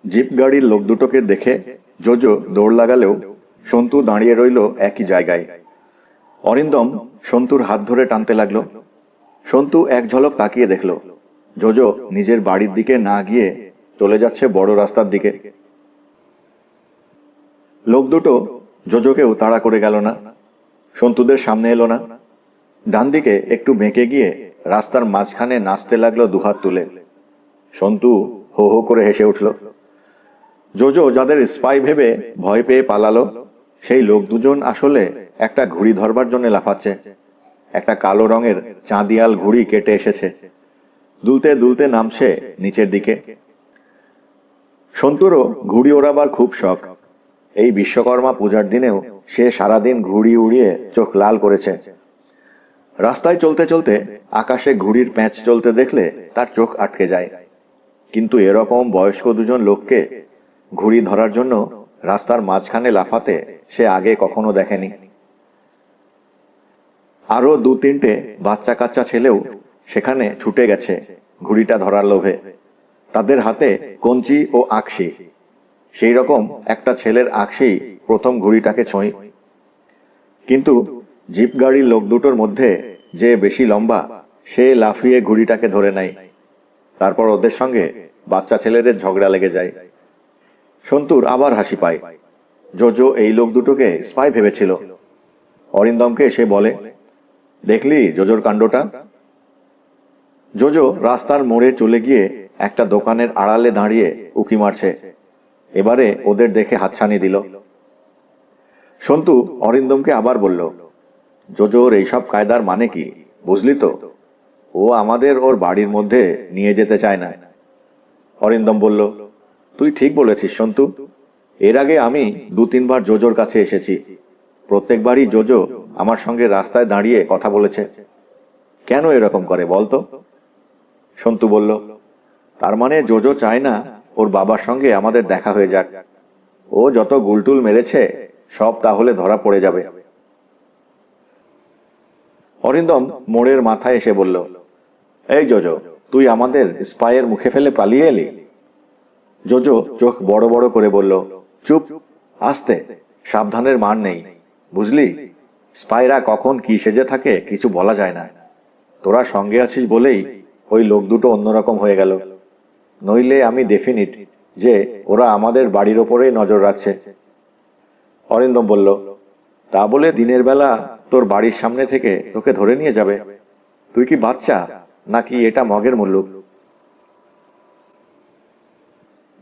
Zip গাড়ির লোক দুটোকে দেখে জোজো দৌড় লাগালেও সন্তু দাঁড়িয়ে রইল একই জায়গায়। অরিন্দম সন্তুর হাত ধরে টানতে লাগলো। সন্তু এক ঝলক তাকিয়ে দেখল জোজো নিজের বাড়ির দিকে না গিয়ে চলে যাচ্ছে বড় রাস্তার দিকে। লোক দুটো জোজোকেও তাড়া করে গেল না, সন্তুদের সামনে এলো না। ডান দিকে একটু বেঁকে গিয়ে রাস্তার মাঝখানে নাচতে লাগলো দুহাত তুলে। সন্তু হো হো করে হেসে উঠল। জোজো যাদের স্পাই ভেবে ভয় পেয়ে পালালো, সেই লোক দুজন আসলে একটা ঘুড়ি ধরবার জন্য লাফাচ্ছে। একটা কালো রঙের চাঁদিয়াল ঘুড়ি কেটে এসেছে, দুলতে দুলতে নামছে নিচের দিকে। সন্তুরও ঘুড়ি ওড়াবার খুব শখ। এই বিশ্বকর্মা পূজার দিনেও সে সারাদিন ঘুড়ি উড়িয়ে চোখ লাল করেছে। রাস্তায় চলতে চলতে আকাশে ঘুড়ির প্যাঁচ চলতে দেখলে তার চোখ আটকে যায়। কিন্তু এরকম বয়স্ক দুজন লোককে ঘুড়ি ধরার জন্য রাস্তার মাঝখানে লাফাতে সে আগে কখনো দেখেনি। আরো দু তিনটে বাচ্চা কাচ্চা ছেলেও সেখানে ছুটে গেছে ঘুড়িটা ধরার লোভে। তাদের হাতে কঞ্চি ও আকশি। সেই রকম একটা ছেলের আকশি প্রথম ঘুড়িটাকে ছোঁয়। কিন্তু জিপ গাড়ির লোক দুটোর মধ্যে যে বেশি লম্বা সে লাফিয়ে ঘুড়িটাকে ধরে নেয়। তারপর ওদের সঙ্গে বাচ্চা ছেলেদের ঝগড়া লেগে যায়। সন্তুর আবার হাসি পায়। জোজো এই লোক দুটোকে স্পাই ভেবেছিল। অরিন্দমকে সে বলে, দেখলি জোজোর কাণ্ডটা? জোজো রাস্তার মোড়ে চলে গিয়ে একটা দোকানের আড়ালে দাঁড়িয়ে উকি মারছে। এবারে ওদের দেখে হাতছানি দিল। সন্তু অরিন্দমকে আবার বলল, জোজোর এইসব কায়দার মানে কি বুঝলি তো? ও আমাদের ওর বাড়ির মধ্যে নিয়ে যেতে চায় না। অরিন্দম বলল, তুই ঠিক বলেছিস সন্তু। এর আগে আমি দু তিনবার জোজোর কাছে এসেছি। প্রত্যেকবারই জোজো আমার সঙ্গে রাস্তায় দাঁড়িয়ে কথা বলেছে। কেন এরকম করে বলতো? সন্তু বলল, তার মানে জোজো চায় না ওর বাবার সঙ্গে আমাদের দেখা হয়ে যাক। ও যত গুলটুল মেরেছে সব তাহলে ধরা পড়ে যাবে। অরিন্দম মোড়ের মাথায় এসে বলল, এই জোজো, তুই আমাদের স্পাইয়ের মুখে ফেলে পালিয়ে এলি? জোজো চোখ বড় বড় করে বলল, চুপ, আস্তে, সাবধানের মার নেই, বুঝলি? স্পাইরা কখন কি সেজে থাকে কিছু বলা যায় না। তোরা সঙ্গে আছিস বলেই ওই লোক দুটো অন্যরকম হয়ে গেল, নইলে আমি ডেফিনিট যে ওরা আমাদের বাড়ির ওপরে নজর রাখছে। অরিন্দম বলল, তা বলে দিনের বেলা তোর বাড়ির সামনে থেকে তোকে ধরে নিয়ে যাবে? তুই কি বাচ্চা নাকি এটা মগের মুল্লুক?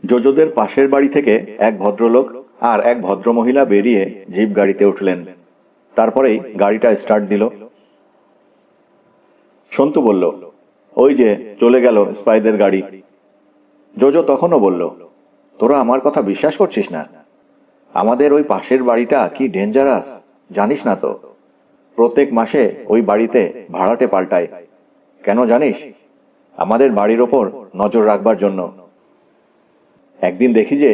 জোজোদের পাশের বাড়ি থেকে এক ভদ্রলোক আর এক ভদ্রমহিলা বেরিয়ে জিপ গাড়িতে উঠলেন। তারপরেই গাড়িটা স্টার্ট দিল। সন্তু বলল, ওই যে চলে গেল স্পাইদের গাড়ি। জোজো তখনও বলল, তোরা আমার কথা বিশ্বাস করছিস না? আমাদের ওই পাশের বাড়িটা কি ডেঞ্জারাস জানিস না তো? প্রত্যেক মাসে ওই বাড়িতে ভাড়াটে পাল্টায়। কেন জানিস? আমাদের বাড়ির ওপর নজর রাখবার জন্য। একদিন দেখি যে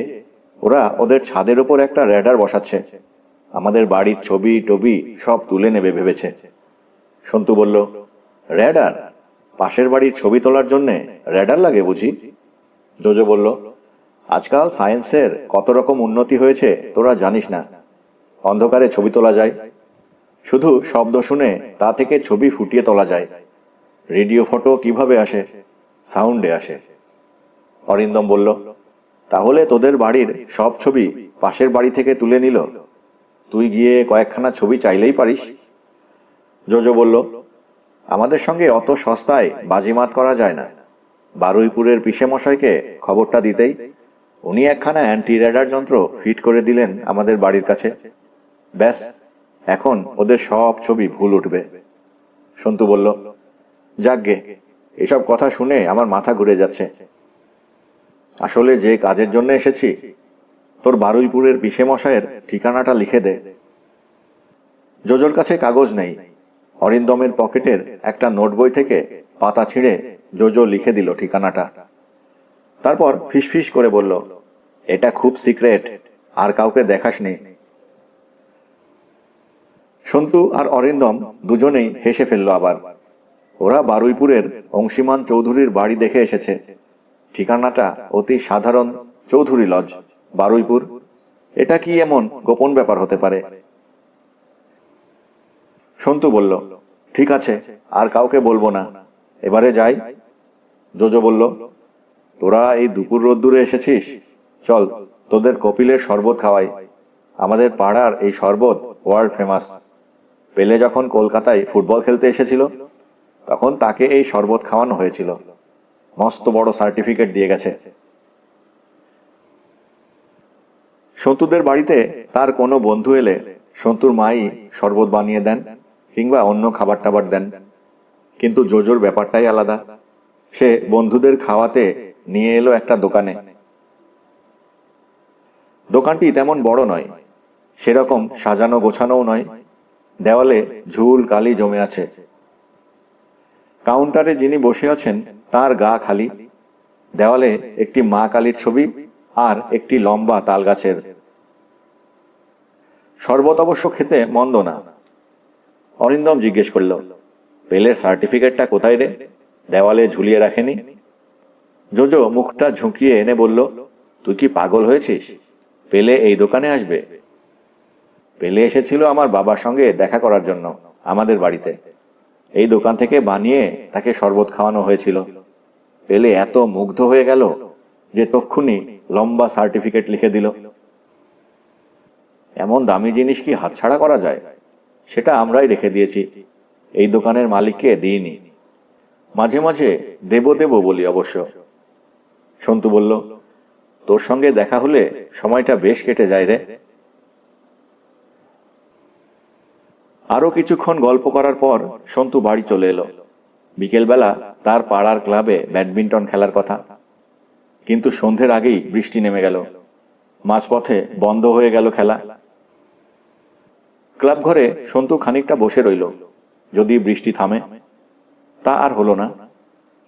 ওরা ওদের ছাদের ওপর একটা রেডার বসাচ্ছে। আমাদের বাড়ির ছবি টবি সব তুলে নেবে ভেবেছে। সন্তু বলল, রেডার? পাশের বাড়ির ছবি তোলার জন্য রেডার লাগে বুঝি? জোজো বলল, আজকাল সায়েন্সের কত রকম উন্নতি হয়েছে তোরা জানিস না। অন্ধকারে ছবি তোলা যায়, শুধু শব্দ শুনে তা থেকে ছবি ফুটিয়ে তোলা যায়। রেডিও ফটো কিভাবে আসে? সাউন্ডে আসে। অরিন্দম বলল, তাহলে তোদের বাড়ির সব ছবি পাশের বাড়ি থেকে তুলে নিল? তুই গিয়ে কয়েকখানা ছবি চাইলেই পারিস। জোজো বলল, আমাদের সঙ্গে অত সস্তায় বাজিমাত করা যায় না। বারুইপুরের পিসে মশাইকে খবরটা দিতেই উনি একখানা অ্যান্টি রেডার যন্ত্র ফিট করে দিলেন আমাদের বাড়ির কাছে। ব্যাস, এখন ওদের সব ছবি ভুল উঠবে। সন্তু বলল, যাকগে, এসব কথা শুনে আমার মাথা ঘুরে যাচ্ছে। আসলে যে কাজের জন্য এসেছি, তোর বারুইপুরের পিসে মশাইয়ের ঠিকানাটা লিখে দে। জোজোর কাছে কাগজ নেই। অরিন্দমের পকেটের একটা নোট বই থেকে পাতা ছিঁড়ে জোজো লিখে দিল ঠিকানাটা। তারপর ফিসফিস করে বলল, এটা খুব সিক্রেট, আর কাউকে দেখাসনি। সন্তু আর অরিন্দম দুজনেই হেসে ফেলল আবার। ওরা বারুইপুরের অংশীমান চৌধুরীর বাড়ি দেখে এসেছে। ঠিকানাটা অতি সাধারণ চৌধুরী লজ, বারুইপুর। এটা কি এমন গোপন ব্যাপার হতে পারে? সন্তু বলল, ঠিক আছে, আর কাউকে বলবো না, এবারে যাই। জোজো বলল, তোরা এই দুপুর রোদ্দুরে এসেছিস, চল তোদের কপিলের শরবত খাওয়াই। আমাদের পাড়ার এই শরবত ওয়ার্ল্ড ফেমাস। পেলে যখন কলকাতায় ফুটবল খেলতে এসেছিল তখন তাকে এই শরবত খাওয়ানো হয়েছিল। মস্ত বড় সার্টিফিকেট দিয়ে গেছে। সন্তুদের বাড়িতে তার কোনো বন্ধু এলে সন্তুর মাই শরবত বানিয়ে দেন কিংবা অন্য খাবার টাবার দেন। কিন্তু জোজোর ব্যাপারটাই আলাদা। সে বন্ধুদের খাওয়াতে নিয়ে এলো একটা দোকানে। দোকানটি তেমন বড় নয়, সেরকম সাজানো গোছানোও নয়। দেওয়ালে ঝুল কালি জমে আছে। কাউন্টারে যিনি বসে আছেন তার গা খালি। দেওয়ালে একটি মা কালীর ছবি আর একটি লম্বা তাল গাছের। শরবত অবশ্য খেতে মন্দ না। অরিন্দম জিজ্ঞেস করল, পেলের সার্টিফিকেটটা কোথায় রে? দেওয়ালে ঝুলিয়ে রাখেনি? জোজো মুখটা ঝুঁকিয়ে এনে বলল, তুই কি পাগল হয়েছিস? পেলে এই দোকানে আসবে? পেলে এসেছিল আমার বাবার সঙ্গে দেখা করার জন্য আমাদের বাড়িতে। এই দোকান থেকে বানিয়ে তাকে শরবত খাওয়ানো হয়েছিল। পেলে এত মুগ্ধ হয়ে গেল যে তক্ষুনি লম্বা সার্টিফিকেট লিখে দিল। এমন দামি জিনিস কি হাতছাড়া করা যায়? সেটা আমরাই রেখে দিয়েছি, এই দোকানের মালিককে দিইনি। মাঝে মাঝে দেব দেব বলি অবশ্য। সন্তু বলল, তোর সঙ্গে দেখা হলে সময়টা বেশ কেটে যায় রে। আরো কিছুক্ষণ গল্প করার পর সন্তু বাড়ি চলে এলো। বিকেলবেলা তার পাড়ার ক্লাবে ব্যাডমিন্টন খেলার কথা, কিন্তু সন্ধ্যের আগেই বৃষ্টি নেমে গেল। মাঝপথে বন্ধ হয়ে গেল খেলা। ক্লাব ঘরে সন্তু খানিকটা বসে রইল, যদি বৃষ্টি থামে। তা আর হলো না।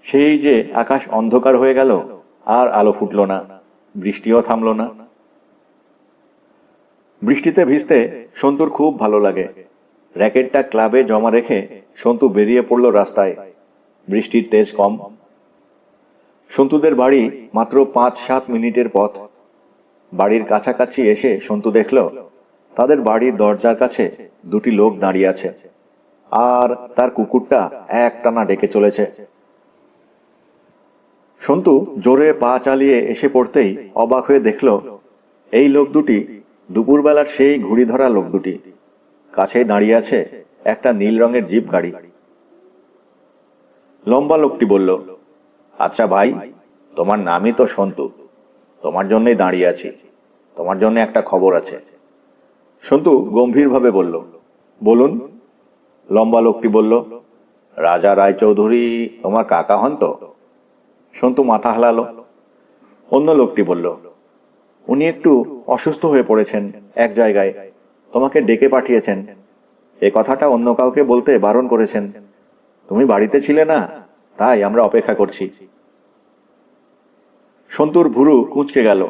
সেই যে আকাশ অন্ধকার হয়ে গেল, আর আলো ফুটল না, বৃষ্টিও থামল না। বৃষ্টিতে ভিজতে সন্তুর খুব ভালো লাগে। র্যাকেটটা ক্লাবে জমা রেখে সন্তু বেরিয়ে পড়ল রাস্তায়। বৃষ্টির তেজ কম। সন্তুদের বাড়ি মাত্র 5-7 মিনিটের পথ। বাড়ির কাছাকাছি এসে সন্তু দেখল তাদের বাড়ির দরজার কাছে দুটি লোক দাঁড়িয়ে আছে, আর তার কুকুরটা একটানা ডেকে চলেছে। সন্তু জোরে পা চালিয়ে এসে পড়তেই অবাক হয়ে দেখল এই লোক দুটি দুপুরবেলার সেই ঘুড়ি ধরা লোক দুটি। কাছেই দাঁড়িয়ে আছে একটা নীল রঙের জিপ গাড়ি। লম্বা লোকটি বলল, আচ্ছা ভাই, তোমার নামই তো সন্তু, তোমার জন্যই দাঁড়িয়ে আছি। তোমার জন্য একটা খবর আছে। সন্তু গম্ভীরভাবে বলল, বলুন। লম্বা লোকটি বলল, রাজা রায়চৌধুরী তোমার কাকা হন তো? সন্তু মাথা হালালো। অন্য লোকটি বলল, উনি একটু অসুস্থ হয়ে পড়েছেন এক জায়গায়, তোমাকে ডেকে পাঠিয়েছেন। এ কথাটা অন্য কাউকে বলতে বারণ করেছেন। তুমি বাড়িতে ছিলে না, তাই আমরা অপেক্ষা করছি। সন্তুর ভুরু কুঁচকে গেল।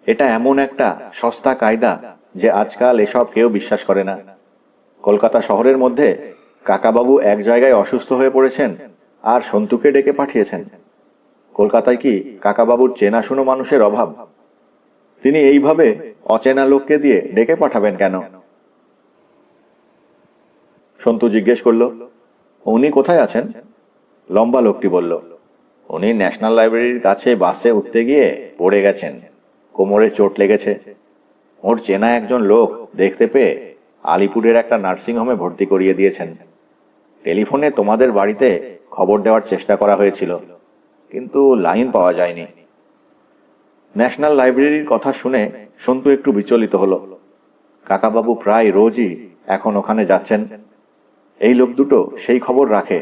এটা এমন একটা সস্তা কায়দা যে আজকাল এসব কেউ বিশ্বাস করে না। কলকাতা শহরের মধ্যে কাকাবাবু এক জায়গায় অসুস্থ হয়ে পড়েছেন আর সন্তুকে ডেকে পাঠিয়েছেন। কলকাতায় কি কাকাবাবুর চেনাশুনো মানুষের অভাব? তিনি এইভাবে অচেনা লোককে দিয়ে ডেকে পাঠাবেন কেন? সন্তু জিজ্ঞেস করল, উনি কোথায় আছেন? লম্বা লোকটি বলল, উনি ন্যাশনাল লাইব্রেরির কাছে বাসে উঠতে গিয়ে পড়ে গেছেন, কোমরে চোট লেগেছে। ওর চেনা একজন লোক দেখতে পেয়ে আলিপুরের একটা নার্সিংহোমে ভর্তি করিয়ে দিয়েছেন। টেলিফোনে তোমাদের বাড়িতে খবর দেওয়ার চেষ্টা করা হয়েছিল, কিন্তু লাইন পাওয়া যায়নি। ন্যাশনাল লাইব্রেরির কথা শুনে সন্তু একটু বিচলিত হলো। কাকাবাবু প্রায় রোজই এখন ওখানে যাচ্ছেন। এই লোক দুটো সেই খবর রাখে।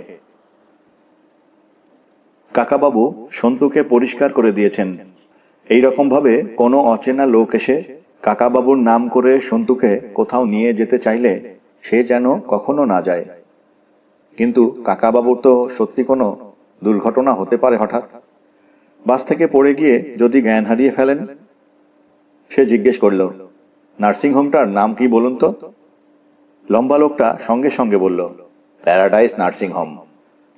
কাকাবাবু সন্তুকে পরিষ্কার করে দিয়েছেন, এই রকম ভাবে কোনো অচেনা লোক এসে কাকাবাবুর নাম করে সন্তুকে কোথাও নিয়ে যেতে চাইলে সে যেন কখনো না যায়। কিন্তু কাকাবাবুর তো সত্যি কোনো দুর্ঘটনা হতে পারে, হঠাৎ বাস থেকে পড়ে গিয়ে যদি জ্ঞান হারিয়ে ফেলেন। সে জিজ্ঞেস করল, নার্সিংহোমটার নাম কি বলুন তো? লম্বা লোকটা সঙ্গে সঙ্গে বলল, প্যারাডাইস নার্সিংহোম,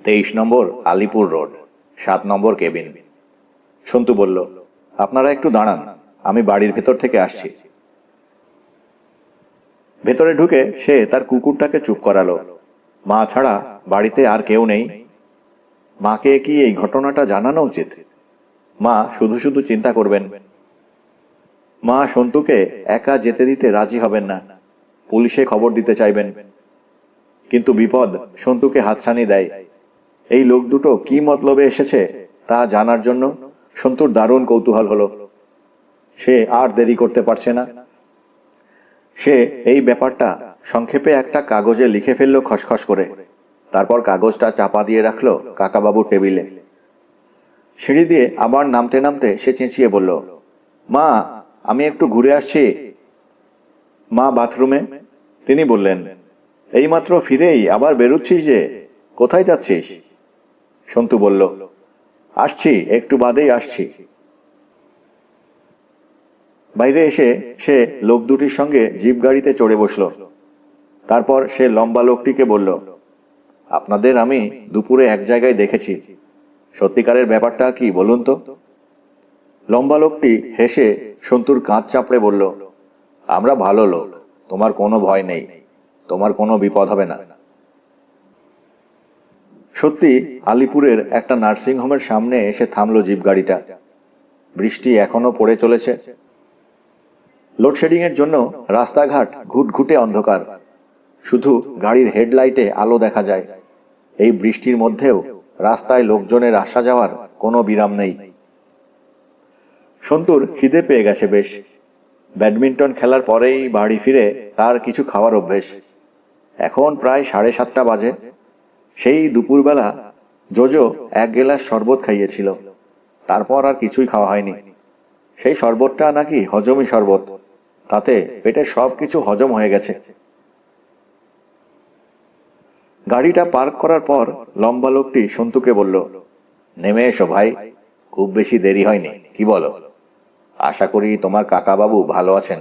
23 নম্বর আলিপুর রোড, 7 নম্বর কেবিন। সন্তু বলল, আপনারা একটু দাঁড়ান, আমি বাড়ির ভেতর থেকে আসছি। ভেতরে ঢুকে সে তার কুকুরটাকে চুপ করালো। মা ছাড়া বাড়িতে আর কেউ নেই। মাকে কি এই ঘটনাটা জানানো উচিত? মা শুধু শুধু চিন্তা করবেন। মা সন্তুকে একা যেতে দিতে রাজি হবেন না, পুলিশে খবর দিতে চাইবেন। কিন্তু বিপদ সন্তুকে হাতছানি দেয়। এই লোক দুটো কি মতলবে এসেছে তা জানার জন্য সন্তুর দারুণ কৌতূহল হলো। সে আর দেরি করতে পারছে না। সে এই ব্যাপারটা সংক্ষেপে একটা কাগজে লিখে ফেললো খসখস করে। তারপর কাগজটা চাপা দিয়ে রাখলো কাকাবাবুর টেবিলে। সিঁড়ি দিয়ে আবার নামতে নামতে সে চেঁচিয়ে বলল, মা, আমি একটু ঘুরে আসছি। মা বাথরুমে। তিনি বললেন, এইমাত্র ফিরেই আবার বেরুচ্ছিস যে, কোথায় যাচ্ছিস? সন্তু বলল, আসছি, একটু বাদেই আসছি। বাইরে এসে সে লোক দুটির সঙ্গে জিপ গাড়িতে চড়ে বসল। তারপর সে লম্বা লোকটিকে বলল, আপনাদের আমি দুপুরে এক জায়গায় দেখেছি, সত্যিকারের ব্যাপারটা কি বলুন তো? লম্বা লোকটি হেসে সন্তুর কাঁধ চাপড়ে বলল, আমরা ভালো লোক, তোমার কোনো ভয় নেই, তোমার কোনো বিপদ হবে না। সত্যি আলিপুরের একটা নার্সিং হোমের সামনে এসে থামলো জিপ গাড়িটা। বৃষ্টি এখনো পড়ে চলেছে। লোডশেডিং এর জন্য রাস্তাঘাট ঘুটঘুটে অন্ধকার, শুধু গাড়ির হেডলাইটে আলো দেখা যায়। এই বৃষ্টির মধ্যেও রাস্তায় লোকজনের আসা যাওয়ার কোনো বিরাম নেই। সন্তুর খিদে পেয়ে গেছে বেশ। ব্যাডমিন্টন খেলার পরেই বাড়ি ফিরে তার কিছু খাওয়ার অভ্যেস। এখন প্রায় 7:30 বাজে। সেই দুপুরবেলা জোজো এক গেলাস শরবত খাইয়েছিল, তারপর আর কিছুই খাওয়া হয়নি। সেই শরবতটা নাকি হজমি শরবত, তাতে পেটে সবকিছু হজম হয়ে গেছে। গাড়িটা পার্ক করার পর লম্বা লোকটি সন্তুকে বলল, নেমে এসো ভাই, খুব বেশি দেরি হয়নি, কি বলো? আশা করি তোমার কাকাবাবু ভালো আছেন।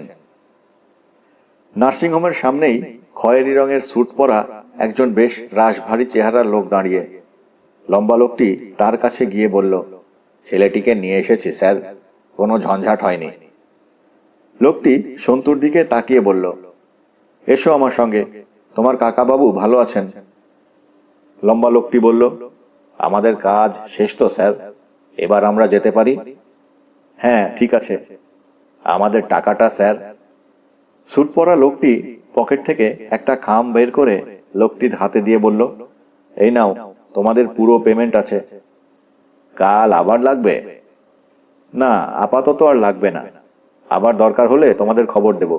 নার্সিংহোমের সামনেই খয়েরি রঙের স্যুট পরা একজন বেশ রাশভারী চেহারার লোক দাঁড়িয়ে। লম্বা লোকটি তার কাছে গিয়ে বলল, ছেলেটিকে নিয়ে এসেছি স্যার, কোনো ঝঞ্ঝাট হয়নি। লোকটি সন্তুর দিকে তাকিয়ে বলল, এসো আমার সঙ্গে, তোমার কাকাবাবু ভালো আছেন। লম্বা লোকটি বলল, আমাদের কাজ শেষ তো স্যার, এবার আমরা যেতে পারি? হ্যাঁ ঠিক আছে। আমাদের টাকাটা স্যার? স্যুট পরা লোকটি পকেট থেকে একটা খাম বের করে লোকটির হাতে দিয়ে বলল, এই নাও, তোমাদের পুরো পেমেন্ট আছে। কাল আবার লাগবে? না, আপাতত আর লাগবে না, আবার দরকার হলে তোমাদের খবর দেব।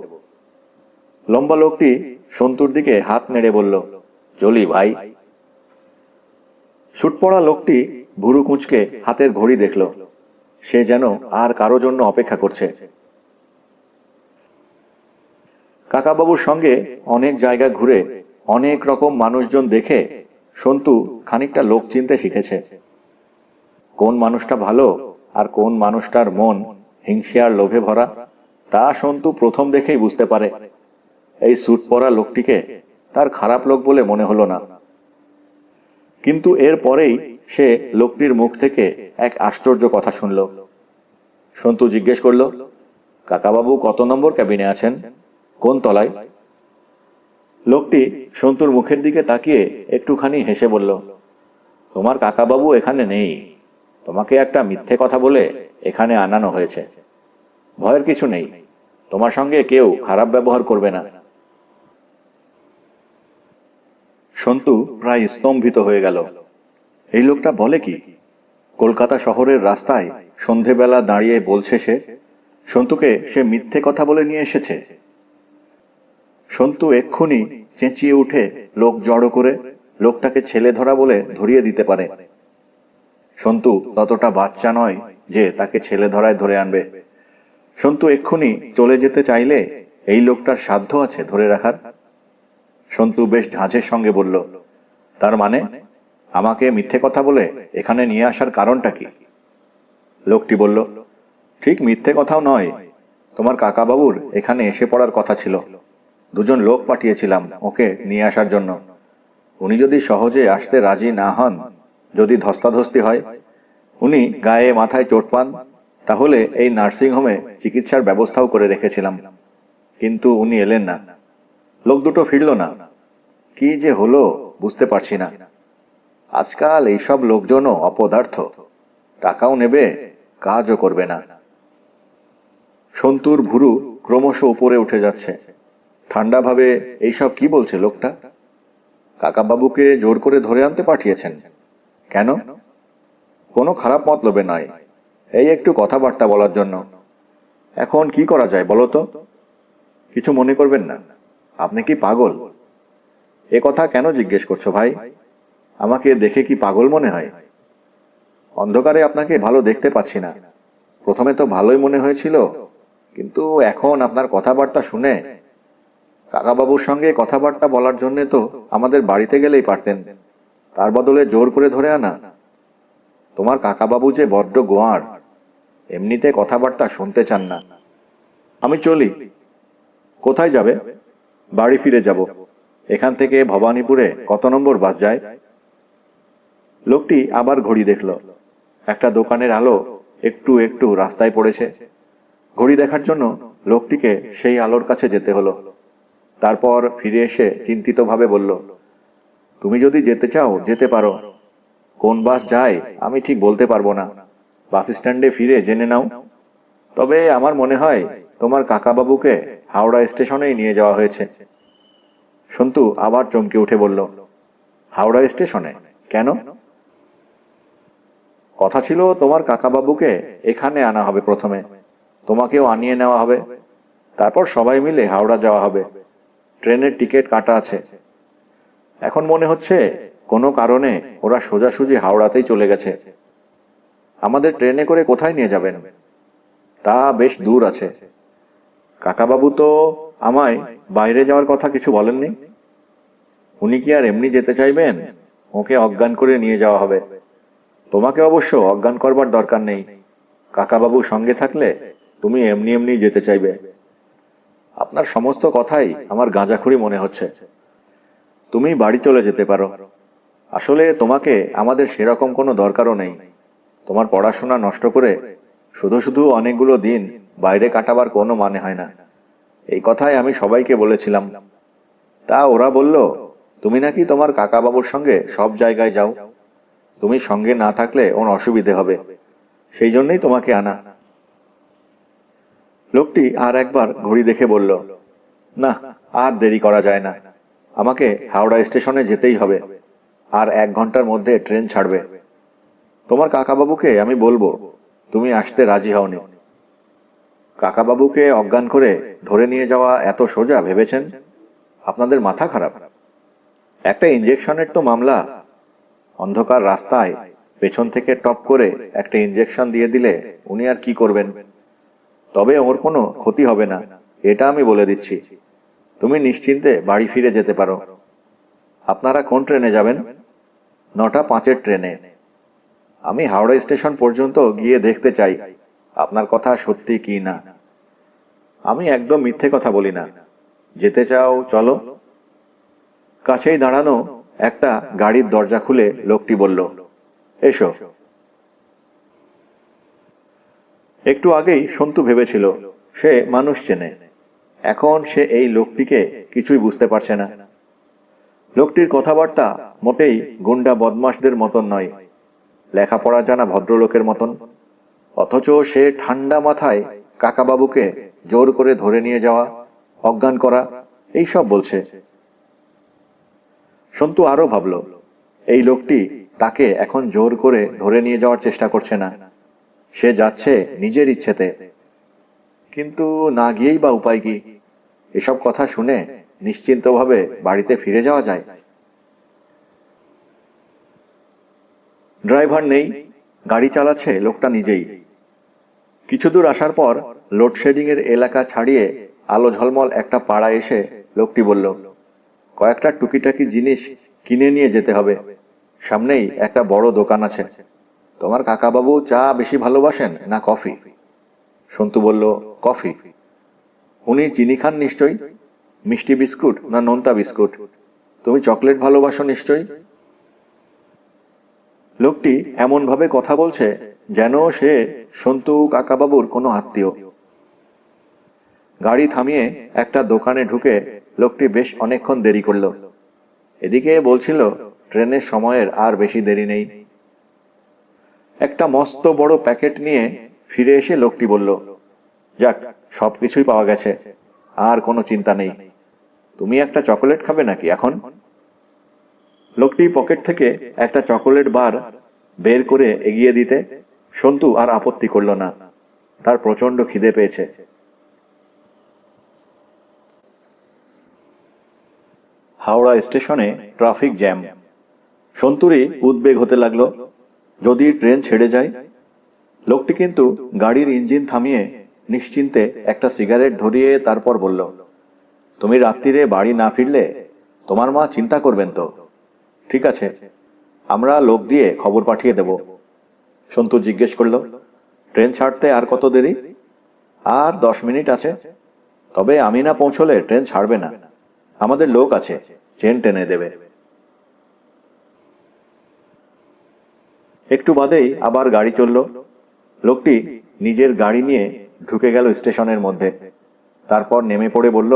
লম্বা লোকটি সন্তুর দিকে হাত নেড়ে বলল, চলি ভাই। স্যুট পরা লোকটি ভুরু কুঁচকে হাতের ঘড়ি দেখল। সে যেন আর কারো জন্য অপেক্ষা করছে। কাকাবাবুর সঙ্গে অনেক জায়গা ঘুরে অনেক রকম মানুষজন দেখে সন্তু খানিকটা লোক চিনতে শিখেছে। কোন মানুষটা ভালো আর কোন মানুষটার মন হিংসে আর লোভে ভরা তা সন্তু প্রথম দেখেই বুঝতে পারে। এই স্যুট পরা লোকটিকে তার খারাপ লোক বলে মনে হলো না। কিন্তু এর পরেই সে লোকটির মুখ থেকে এক আশ্চর্য কথা শুনল। সন্তু জিজ্ঞেস করল, কাকাবাবু কত নম্বর ক্যাবিনে আছেন, কোন তলায়? লোকটি সন্তুর মুখের দিকে তাকিয়ে একটুখানি হেসে বলল, তোমার কাকাবাবু এখানে নেই, তোমাকে একটা মিথ্যে কথা বলে এখানে আনানো হয়েছে। ভয়ের কিছু নেই, তোমার সঙ্গে কেউ খারাপ ব্যবহার করবে না। সন্তু প্রায় স্তম্ভিত হয়ে গেল। এই লোকটা বলে কি? কলকাতা শহরের রাস্তায় সন্ধেবেলা দাঁড়িয়ে বলছে সন্তুকে সে মিথ্যে কথা বলে নিয়ে এসেছে। সন্তু এক্ষুনি চেঁচিয়ে উঠে লোক জড়ো করে লোকটাকে ছেলে ধরা বলে ধরিয়ে দিতে পারে। সন্তু ততটা বাচ্চা নয় যে তাকে ছেলে ধরায় ধরে আনবে। সন্তু এক্ষুনি চলে যেতে চাইলে এই লোকটার সাধ্য আছে ধরে রাখার। সন্তু বেশ ঝাঁঝের সঙ্গে বলল, তার মানে আমাকে মিথ্যে কথা বলে এখানে নিয়ে আসার কারণটা কি? লোকটি বলল, ঠিক মিথ্যে কথাও নয়, তোমার কাকাবাবুর এখানে এসে পড়ার কথা ছিল। দুজন লোক পাঠিয়েছিলাম ওকে নিয়ে আসার জন্য। উনি যদি সহজে আসতে রাজি না হন, যদি ধস্তাধস্তি হয়, উনি গায়ে মাথায় চোট পান, তাহলে এই নার্সিংহোমে চিকিৎসার ব্যবস্থাও করে রেখেছিলাম, কিন্তু উনি এলেন না। লোক দুটো ফিরল না। কি যে হলো বুঝতে পারছি না। আজকাল এইসব লোকজনও অপদার্থ, টাকাও নেবে, কাজও করবে না। সন্তুর ভুরু ক্রমশ উপরে উঠে যাচ্ছে। ঠান্ডাভাবে এইসব কি বলছে লোকটা? কাকাবাবুকে জোর করে ধরে আনতে পাঠিয়েছেন কেন? কোনো খারাপ মতলবে নয়, এই একটু কথাবার্তা বলার জন্য। এখন কি করা যায় বলো তো? কিছু মনে করবেন না, আপনি কি পাগল? এ কথা কেন জিজ্ঞেস করছো ভাই? আমাকে দেখে কি পাগল মনে হয়? অন্ধকারে আপনাকে ভালো দেখতে পাচ্ছি না। প্রথমে তো ভালোই মনে হয়েছিল, কিন্তু এখন আপনার কথাবার্তা শুনে। কাকাবাবুর সঙ্গে কথাবার্তা বলার জন্য তো আমাদের বাড়িতে গেলেই পারতেন, তার বদলে জোর করে ধরে আনা। তোমার কাকাবাবু যে বড্ড গোয়ার, এমনিতে কথাবার্তা শুনতে চান না। আমি চলি। কোথায় যাবে? বাড়ি ফিরে যাব। এখান থেকে ভবানীপুরে কত নম্বর বাস যায়? লোকটি আবার ঘড়ি দেখল। একটা দোকানের আলো একটু একটু রাস্তায় পড়েছে। ঘড়ি দেখার জন্য লোকটিকে সেই আলোর কাছে যেতে হলো। তারপর ফিরে এসে চিন্তিতভাবে বলল, তুমি যদি যেতে চাও যেতে পারো। কোন বাস যায় আমি ঠিক বলতে পারবো না। বাস স্ট্যান্ডে ফিরে জেনে নাও। তবে আমার মনে হয় তোমার কাকাবাবুকে হাওড়া স্টেশনেই নিয়ে যাওয়া হয়েছে। সন্তু আবার চমকে উঠে বলল, হাওড়া স্টেশনে কেন? কথা ছিল তোমার কাকাবাবুকে এখানে আনা হবে প্রথমে, তোমাকেও আনিয়ে নেওয়া হবে, তারপর সবাই মিলে হাওড়া যাওয়া হবে। ট্রেনের টিকিট কাটা আছে। এখন মনে হচ্ছে কোনো কারণে ওরা সোজাসুজি হাওড়াতেই চলে গেছে। আমাদের ট্রেনে করে কোথায় নিয়ে যাবেন? তা বেশ দূর আছে। কাকাবাবু তো আমায় বাইরে যাওয়ার কথা কিছু বলেননি। উনি কি আর এমনি যেতে চাইবেন? ওকে অজ্ঞান করে নিয়ে যাওয়া হবে। তোমাকে অবশ্য অজ্ঞান করবার দরকার নেই। কাকাবাবু সঙ্গে থাকলে তুমি এমনি এমনি যেতে চাইবে। আপনার সমস্ত কথাই আমার গাঁজাখুরি মনে হচ্ছে। তুমি বাড়ি চলে যেতে পারো। আসলে তোমাকে আমাদের সেরকম কোনো দরকারও নেই। তোমার পড়াশোনা নষ্ট করে শুধু শুধু অনেকগুলো দিন বাইরে কাটাবার কোনো মানে হয় না। এই কথাই আমি সবাইকে বলেছিলাম। তা ওরা বলল তুমি নাকি তোমার কাকাবাবুর সঙ্গে সব জায়গায় যাও। তুমি সঙ্গে না থাকলে ওর অসুবিধে হবে, সেই জন্যই তোমাকে আনা। লোকটি আর একবার ঘড়ি দেখে বলল, না, আর দেরি করা যায় না। আমাকে হাওড়া স্টেশনে যেতেই হবে। আর 1 ঘন্টার মধ্যে ট্রেন ছাড়বে। তোমার কাকাবাবুকে আমি বলবো তুমি আসতে রাজি হওনি। কাকাবাবুকে অজ্ঞান করে ধরে নিয়ে যাওয়া এত সোজা ভেবেছেন? আপনাদের মাথা খারাপ। একটা ইঞ্জেকশনের তো মামলা। অন্ধকার রাস্তায় পেছন থেকে টপ করে একটা ইঞ্জেকশন দিয়ে দিলে উনি আর কি করবেন? তবে ওর কোনো ক্ষতি হবে না, এটা আমি বলে দিচ্ছি। তুমি নিশ্চিন্তে বাড়ি ফিরে যেতে পারো। আপনারা কোন ট্রেনে যাবেন? 9টা 5-এর ট্রেনে। আমি হাওড়া স্টেশন পর্যন্ত গিয়ে দেখতে চাই আপনার কথা সত্যি কি না। আমি একদম মিথ্যে কথা বলি না। যেতে চাও চলো। কাছেই দাঁড়ানো একটা গাড়ির দরজা খুলে লোকটি বলল, এসো। একটু আগেই সন্তু ভেবেছিল সে মানুষ চেনে। এখন সে এই লোকটিকে কিছুই বুঝতে পারছে না। লোকটির কথাবার্তা মোটেই গুন্ডা বদমাশদের মতন নয়, লেখাপড়া জানা ভদ্রলোকের মতন। অথচ সে ঠান্ডা মাথায় কাকাবাবুকে জোর করে ধরে নিয়ে যাওয়া, অজ্ঞান করা, এই সব বলছে। সন্তু আরো ভাবল, এই লোকটি তাকে এখন জোর করে ধরে নিয়ে যাওয়ার চেষ্টা করছে না। সে যাচ্ছে নিজের ইচ্ছেতে। কিন্তু না গিয়েই বা উপায় কি? এসব কথা শুনে নিশ্চিন্তভাবে বাড়িতে ফিরে যাওয়া যায়? ড্রাইভার নেই, গাড়ি চালাচ্ছে লোকটা নিজেই। কিছু দূর আসার পর লোডশেডিং এর এলাকা ছাড়িয়ে আলো ঝলমল একটা পাড়ায় এসে লোকটি বলল, কয়েকটা টুকিটাকি জিনিস কিনে নিয়ে যেতে হবে। সামনেই একটা বড় দোকান আছে। তোমার কাকাবাবু চা বেশি ভালোবাসেন না কফি? সন্তু বলল, কফি। উনি চিনি খান নিশ্চয়ই। মিষ্টি বিস্কুট না নোনতা বিস্কুট? তুমি চকলেট ভালোবাসো নিশ্চয়ই। লোকটি এমন ভাবে কথা বলছে যেন সে সন্তু কাকাবাবুর কোনো আত্মীয়। গাড়ি থামিয়ে একটা দোকানে ঢুকে লোকটি বেশ অনেকক্ষণ দেরি করল। এদিকে বলছিল ট্রেনের সময়ের আর বেশি দেরি নেই। একটা মস্ত বড় প্যাকেট নিয়ে ফিরে এসে লোকটি বলল, যাক, সবকিছুই পাওয়া গেছে, আর কোনো চিন্তা নেই। তুমি একটা চকোলেট খাবে নাকি এখন? লোকটি পকেট থেকে একটা চকোলেট বার বের করে এগিয়ে দিতে সন্তু আর আপত্তি করল না। তার প্রচন্ড খিদে পেয়েছে। হাওড়া স্টেশনে ট্রাফিক জ্যাম। সন্তুরই উদ্বেগ হতে লাগলো, যদি ট্রেন ছেড়ে যায়। লোকটি কিন্তু গাড়ির ইঞ্জিন থামিয়ে নিশ্চিন্তে একটা সিগারেট ধরিয়ে তারপর বলল, তুমি রাত্রিরে বাড়ি না ফিরলে তোমার মা চিন্তা করবেন তো। ঠিক আছে, আমরা লোক দিয়ে খবর পাঠিয়ে দেব। সন্তু জিজ্ঞেস করল, ট্রেন ছাড়তে আর কত দেরি? আর 10 মিনিট আছে। তবে আমি না পৌঁছলে ট্রেন ছাড়বে না। আমাদের লোক আছে, চেন টেনে দেবে। একটু বাদেই আবার গাড়ি চলল। লোকটি নিজের গাড়ি নিয়ে ঢুকে গেল স্টেশনের মধ্যে। তারপর নেমে পড়ে বলল,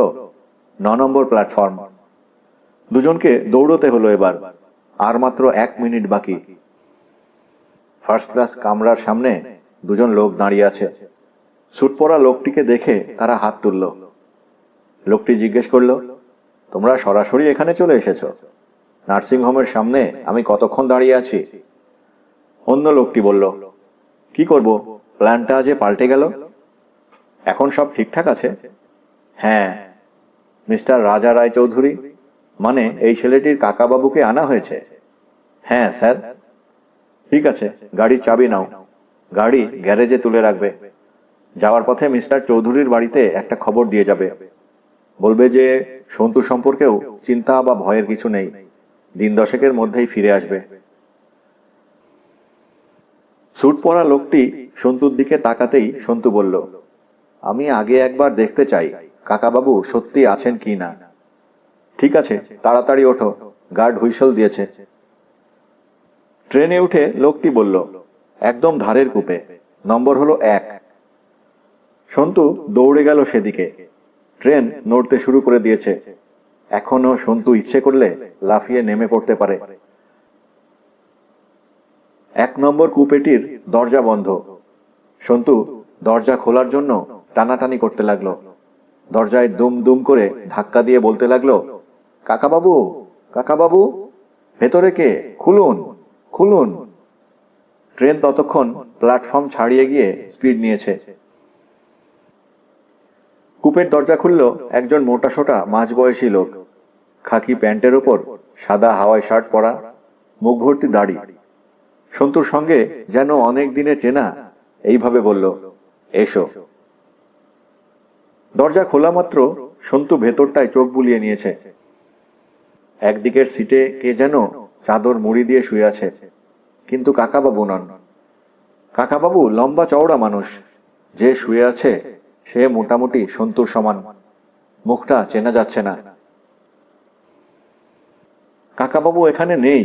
9 নম্বর প্ল্যাটফর্ম। দুজনকে দৌড়তে হলো এবার। আর মাত্র 1 মিনিট বাকি। ফার্স্ট ক্লাস কামরার সামনে দুজন লোক দাঁড়িয়ে আছে। স্যুট পরা লোকটিকে দেখে তারা হাত তুলল। লোকটি জিজ্ঞেস করল, তোমরা সরাসরি এখানে চলে এসেছো? নার্সিং হোমের সামনে আমি কতক্ষণ দাঁড়িয়ে আছি। অন্য লোকটি বলল, কি করব, প্ল্যানটা যে পাল্টে গেল। এখন সব ঠিকঠাক আছে? হ্যাঁ। মিস্টার রাজা রায় চৌধুরী, মানে এই ছেলেটির কাকাবাবুকে আনা হয়েছে? হ্যাঁ স্যার। ঠিক আছে, গাড়ির চাবি নাও। গাড়ি গ্যারেজে তুলে রাখবে। যাওয়ার পথে মিস্টার চৌধুরীর বাড়িতে একটা খবর দিয়ে যাবে। বলবে যে সন্তু সম্পর্কেও চিন্তা বা ভয়ের কিছু নেই, দিন 10-এর মধ্যেই ফিরে আসবে। স্যুট পরা লোকটি সন্তুর দিকে তাকাতেই সন্তু বলল, আমি আগে একবার দেখতে চাই কাকাবাবু সত্যি আছেন কি না। ঠিক আছে, তাড়াতাড়ি ওঠো, গার্ড হুইসল দিয়েছে। ট্রেনে উঠে লোকটি বলল, একদম ধারের কূপে, নম্বর হলো 1। সন্তু দৌড়ে গেল সেদিকে। ট্রেন নড়তে শুরু করে দিয়েছে। এখনো সন্তু ইচ্ছে করলে লাফিয়ে নেমে পড়তে পারে। 1 নম্বর কূপেটির দরজা বন্ধ। সন্তু দরজা খোলার জন্য টানাটানি করতে লাগলো। দরজায় দুম দুম করে ধাক্কা দিয়ে বলতে লাগলো, কাকাবাবু, কাকাবাবু, ভেতরে কে? খুলুন, খুলুন। ট্রেন ততক্ষণ প্ল্যাটফর্ম ছাড়িয়ে গিয়ে স্পিড নিয়েছে। কূপের দরজা খুলল একজন মোটাসোটা মাঝবয়সী লোক। খাকি প্যান্টের ওপর সাদা হাওয়াই শার্ট পরা, মুখ ভর্তি দাড়ি। সন্তুর সঙ্গে যেন অনেক দিনের চেনা, এইভাবে বলল, এসো। দরজা খোলা মাত্র সন্তু ভেতরটায় চোখ বুলিয়ে নিয়েছে। একদিকের সিটে কে যেন চাদর মুড়ি দিয়ে শুয়ে আছে, কিন্তু কাকাবাবু নন। কাকাবাবু লম্বা চওড়া মানুষ। যে শুয়ে আছে সে মোটামুটি সন্তুর সমান। মুখটা চেনা যাচ্ছে না। কাকাবাবু এখানে নেই।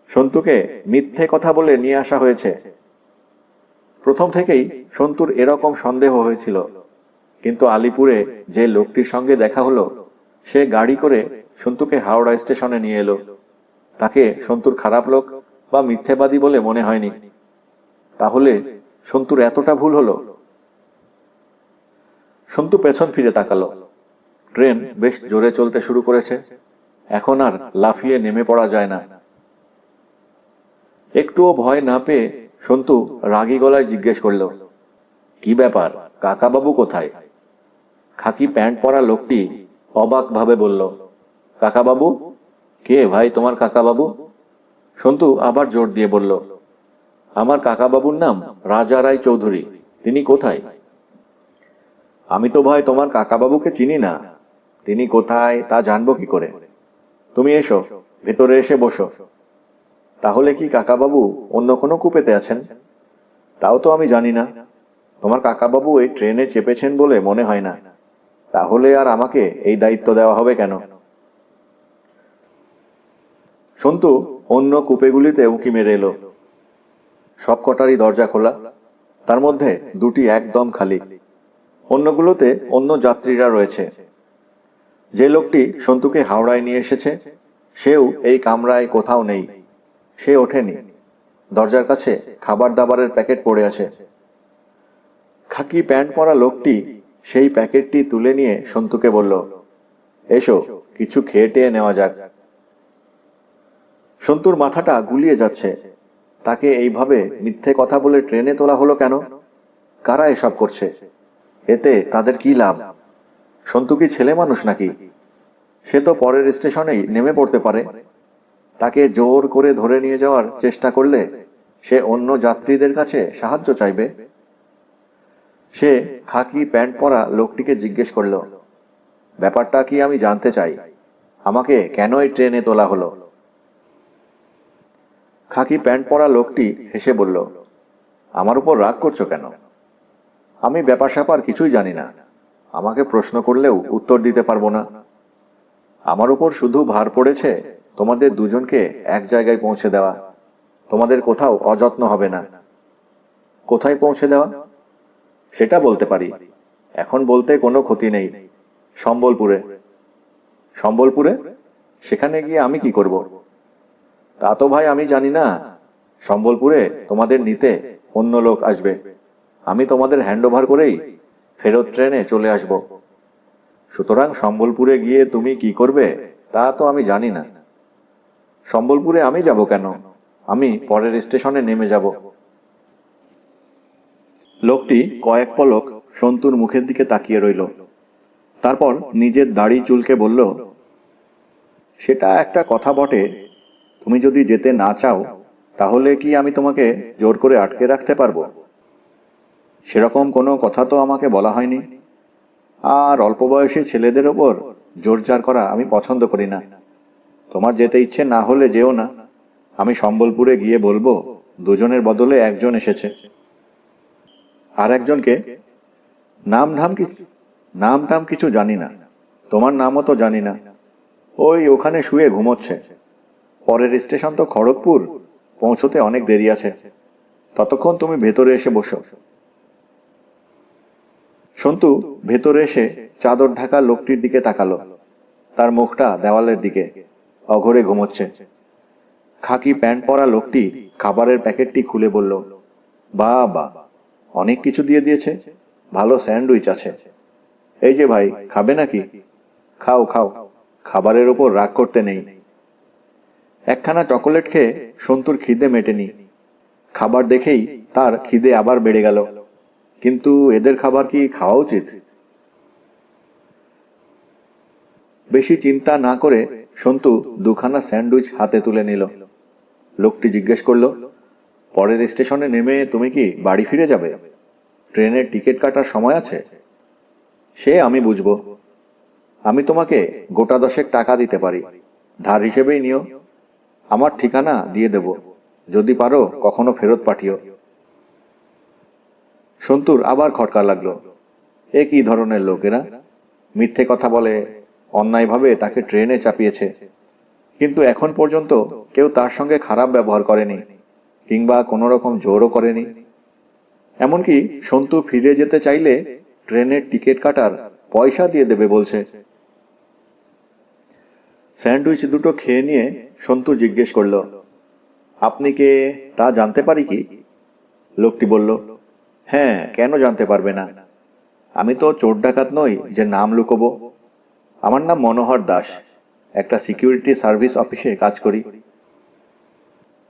সন্তুকে মিথ্যে কথা বলে নিয়ে আসা হয়েছে। প্রথম থেকেই সন্তুর এরকম সন্দেহ হয়েছিল, কিন্তু আলিপুরে যে লোকটির সঙ্গে দেখা হলো, সে গাড়ি করে সন্তুকে হাওড়া স্টেশনে নিয়ে এলো। তাকে সন্তুর খারাপ লোক বা মিথ্যেবাদী বলে মনে হয়নি। তাহলে সন্তুর এতটা ভুল হলো? সন্তু পেছন ফিরে তাকালো। ট্রেন বেশ জোরে চলতে শুরু করেছে। এখন আর লাফিয়ে নেমে পড়া যায় না। একটুও ভয় না পেয়ে সন্তু রাগী গলায় জিজ্ঞেস করল, কি ব্যাপার, কাকাবাবু কোথায়? খাকি প্যান্ট পরা লোকটি অবাক ভাবে বলল, কাকাবাবু? কে ভাই তোমার কাকাবাবু? সন্তু আবার জোর দিয়ে বলল, আমার কাকাবাবুর নাম রাজা রায় চৌধুরী। তিনি কোথায়? আমি তো ভাই তোমার কাকাবাবুকে চিনি না। তিনি কোথায় তা জানবো কি করে? তুমি এসো, ভেতরে এসে বসো। তাহলে কি কাকাবাবু অন্য কোনো কূপেতে আছেন? তাও তো আমি জানি না। তোমার কাকাবাবু এই ট্রেনে চেপেছেন বলে মনে হয় না। তাহলে আর আমাকে এই দায়িত্ব দেওয়া হবে কেন? সন্তু অন্য কূপেগুলিতে উঁকি মেরে এলো। সব কটারই দরজা খোলা, তার মধ্যে দুটি একদম খালি। অন্যগুলোতে অন্য যাত্রীরা রয়েছে। যে লোকটি সন্তুকে হাওড়ায় নিয়ে এসেছে সেও এই কামরায় কোথাও নেই। সে ওঠেনি। দরজার কাছে খাবার দাবারের প্যাকেট পড়ে আছে। খাকি প্যান্ট পরা লোকটি সেই প্যাকেটটি তুলে নিয়ে সন্তুকে বলল, এসো, কিছু খেয়ে টেয়ে নেওয়া যাক। সন্তুর মাথাটা গুলিয়ে যাচ্ছে। তাকে এইভাবে মিথ্যে কথা বলে ট্রেনে তোলা হলো কেন? কারা এসব করছে? এতে তাদের কি লাভ? সন্তু কি ছেলে মানুষ নাকি? সে তো পরের স্টেশনেই নেমে পড়তে পারে। তাকে জোর করে ধরে নিয়ে যাওয়ার চেষ্টা করলে সে অন্য যাত্রীদের কাছে সাহায্য চাইবে। সে খাকি প্যান্ট পরা লোকটিকে জিজ্ঞেস করল, ব্যাপারটা কি আমি জানতে চাই। আমাকে কেন এই ট্রেনে তোলা হলো? খাকি প্যান্ট পরা লোকটি হেসে বলল, আমার উপর রাগ করছো কেন? আমি ব্যাপার স্যাপার কিছুই জানি না। আমাকে প্রশ্ন করলেও উত্তর দিতে পারবো না। আমার উপর শুধু ভার পড়েছে তোমাদের দুজনকে এক জায়গায় পৌঁছে দেওয়া। তোমাদের কোথাও অযত্ন হবে না। কোথায় পৌঁছে দেওয়া সেটা বলতে পারি। এখন বলতে কোনো ক্ষতি নেই। সম্বলপুরে। সম্বলপুরে? সেখানে গিয়ে আমি কি করব? তা তো ভাই আমি জানি না। সম্বলপুরে তোমাদের নিতে অন্য লোক আসবে। আমি তোমাদের হ্যান্ডওভার করেই ফেরত ট্রেনে চলে আসব। সুতরাং সম্বলপুরে গিয়ে তুমি কি করবে তা তো আমি জানি না। সম্বলপুরে আমি যাব কেন? আমি পরের স্টেশনে নেমে যাব। লোকটি কয়েক পলক সন্তুর মুখের দিকে তাকিয়ে রইল। তারপর নিজের দাড়ি চুলকে বলল, সেটা একটা কথা বটে। তুমি যদি যেতে না চাও তাহলে কি আমি তোমাকে জোর করে আটকে রাখতে পারবো? সেরকম কোনো কথা তো আমাকে বলা হয়নি। আর অল্প বয়সী ছেলেদের ওপর জোরজার করা আমি পছন্দ করি না। তোমার যেতে ইচ্ছে না হলে যেও না। আমি সম্বলপুরে গিয়ে বলবো দুজনের বদলে একজন এসেছে। আর একজনকে? নাম ধাম কি? নাম টাম কিছু জানি না। তোমার নামও তো জানি না। ওই ওখানে শুয়ে ঘুমোচ্ছে। পরের স্টেশন তো খড়গপুর। পৌঁছতে অনেক দেরি আছে। ততক্ষণ তুমি ভেতরে এসে বসো। সন্তু ভেতরে এসে চাদর ঢাকা লোকটির দিকে তাকালো। তার মুখটা দেওয়ালের দিকে। অঘরে ঘুমোচ্ছে। খাকি প্যান্ট পরা লোকটি খাবারের প্যাকেটটি খুলে বলল, বা, অনেক কিছু দিয়ে দিয়েছে। ভালো স্যান্ডউইচ আছে। এই যে ভাই, খাবে নাকি? খাও খাও, খাবারের ওপর রাগ করতে নেই। একখানা চকোলেট খেয়ে সন্তুর খিদে মেটেনি। খাবার দেখেই তার খিদে আবার বেড়ে গেল। কিন্তু এদের খাবার কি খাওয়া উচিত? বেশি চিন্তা না করে সন্তু দুখানা স্যান্ডউইচ হাতে তুলে নিল। লোকটি জিজ্ঞেস করল, পরের স্টেশনে নেমে তুমি কি বাড়ি ফিরে যাবে? ট্রেনের টিকিট কাটার সময় আছে। সে আমি বুঝবো। আমি তোমাকে গোটা 10 টাকা দিতে পারি। ধার হিসেবেই নিও। আমার ঠিকানা দিয়ে দেব। যদি পারো কখনো ফেরত পাঠিও। সন্তুর আবার খটকা লাগলো। এ কি ধরনের লোক এরা? মিথ্যে কথা বলে, অন্যায়ভাবে তাকে ট্রেনে চাপিয়েছে। কিন্তু এখন পর্যন্ত কেউ তার সঙ্গে খারাপ ব্যবহার করেনি, কিংবা কোনো রকম জোরও করেনি। এমনকি সন্তু ফিরে যেতে চাইলে ট্রেনের টিকিট কাটার পয়সা দিয়ে দেবে বলছে। স্যান্ডউইচ দুটো খেয়ে নিয়ে সন্তু জিজ্ঞেস করল, আপনি কে তা জানতে পারি কি? লোকটি বলল, হ্যাঁ, কেন জানতে পারবে না? আমি তো চোর ডাকাত নই যে নাম লুকোবো। আমার নাম মনোহর দাস। একটা সিকিউরিটি সার্ভিস অফিসে কাজ করি।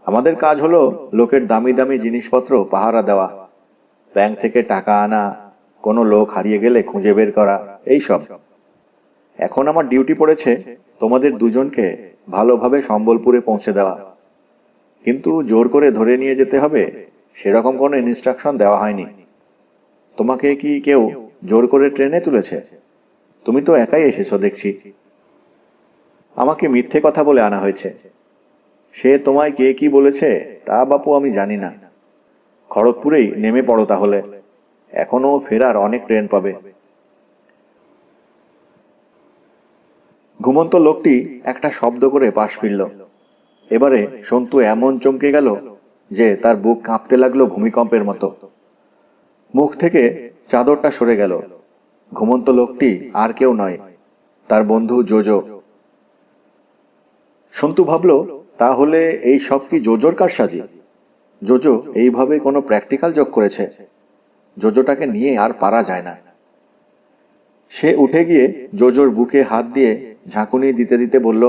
আমাদের কাজ হলো লোকের দামি দামি জিনিসপত্র পাহারা দেওয়া, ব্যাংক থেকে টাকা আনা, কোনো লোক হারিয়ে গেলে খুঁজে বের করা, এই সব। এখন আমার ডিউটি পড়েছে তোমাদের দুজনকে ভালোভাবে সম্বলপুরে পৌঁছে দেওয়া। কিন্তু জোর করে ধরে নিয়ে যেতে হবে সেরকম কোনো ইনস্ট্রাকশন দেওয়া হয়নি। তোমাকে কি কেউ জোর করে ট্রেনে তুলেছে? তুমি তো একাই এসেছো দেখছি। আমাকে মিথ্যে কথা বলে আনা হয়েছে। সে তোমায় কে কি বলেছে তা বাপু আমি জানি না। খড়গপুরেই নেমে পড়ো তাহলে। এখনো ফেরার অনেক ট্রেন পাবে। ঘুমন্ত লোকটি একটা শব্দ করে পাশ ফিরল। এবারে সন্তু এমন চমকে গেল যে তার বুক কাঁপতে লাগলো ভূমিকম্পের মতো। মুখ থেকে চাদরটা সরে গেল। ঘুমন্ত লোকটি আর কেউ নয়, তার বন্ধু জোজো। সন্তু ভাবল, তাহলে এই সব কি জোজোর কারসাজি? জোজো এইভাবে কোনো প্র্যাকটিক্যাল যোগ করেছে। জোজোটাকে নিয়ে আর পারা যায় না। সে উঠে গিয়ে জোজোর বুকে হাত দিয়ে ঝাঁকুনি দিতে দিতে বলল,